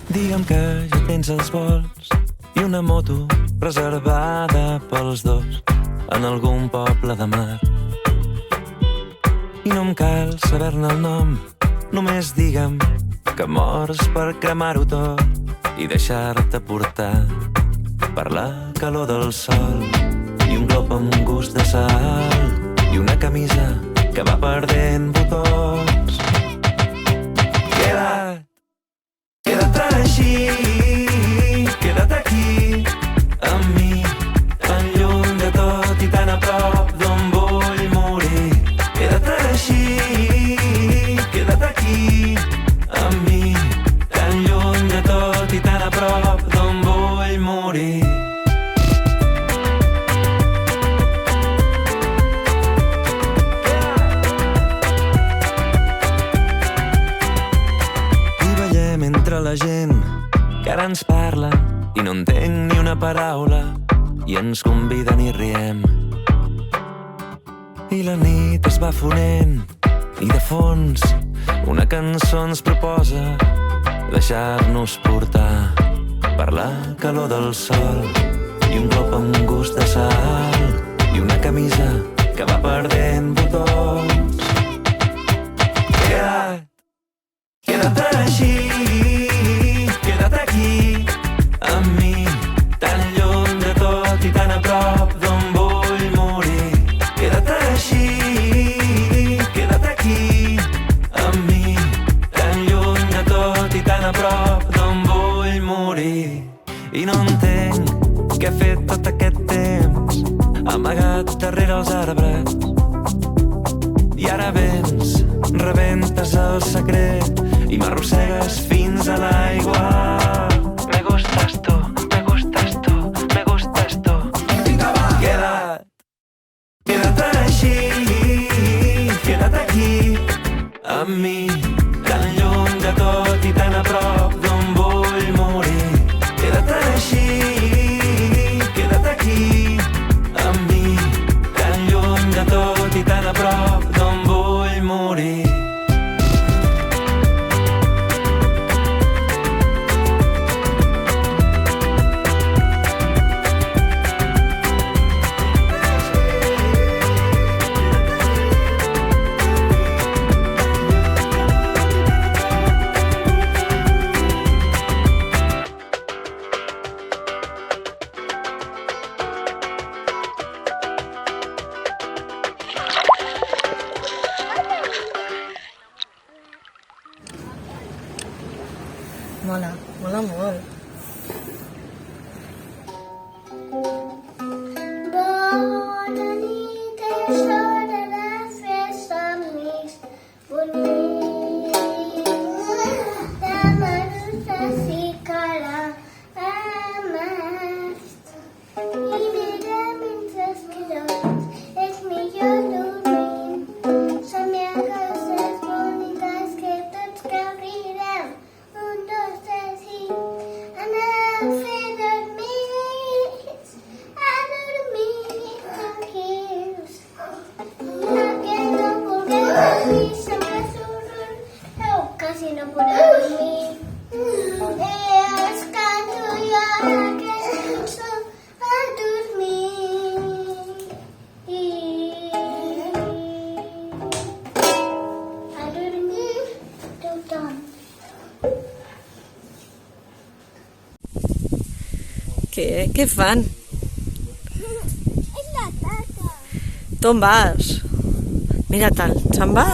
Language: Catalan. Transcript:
Digue'm que ja tens els vols i una moto reservada pels dos en algun poble de mar. I no em cal saber-ne el nom, només digue'm que mors per cremar-ho tot i deixar-te portar per la calor del sol i un glop amb un gust de sal i una camisa que va perdent botons. Queda't així, queda't aquí amb mi, tan lluny de tot i tan a prop d'on vull morir. Queda't així, queda't aquí amb mi, tan lluny de tot i tan a prop d'on vull morir. Entre la gent que ara ens parla i no entenc ni una paraula i ens conviden i riem. I la nit es va fonent i de fons una cançó ens proposa deixar-nos portar per la calor del sol i un glop amb un gust de sal i una camisa que va perdent botons. Queda't així, queda't aquí amb mi, tan lluny de tot i tan a prop d'on vull morir. Queda't així, queda't aquí amb mi, tan lluny de tot i tan a prop d'on vull morir. I no entenc què he fet tot aquest temps amagat darrere els arbres i ara vens, rebentes el secret i m'arrossegues fins a l'aigua. Me gustas tú, me gustas tú, me gustas tú. Vinga, va! Queda't així, queda't aquí amb mi, tan lluny de tot i tan a prop d'on vull morir. Queda't així, queda't aquí amb mi, tan lluny de tot i tan a prop d'on vull morir. Mola, mola molt. Bona nit, és hora de fer somnis bonics. Demà i caramels i mira mentre dorms, és millor dormir. Somiar coses boniques que tots caurirem. 1, 2, 3 i anem a fer dormits, a dormir tranquils. Ja que no vulguem dormir, sempre sorreu, quasi no podeu dormir. Els canto jo aquesta cançó a dormir. A dormir tothom. Què fan? És la tata. Tu on vas? Mira tal, se'n va.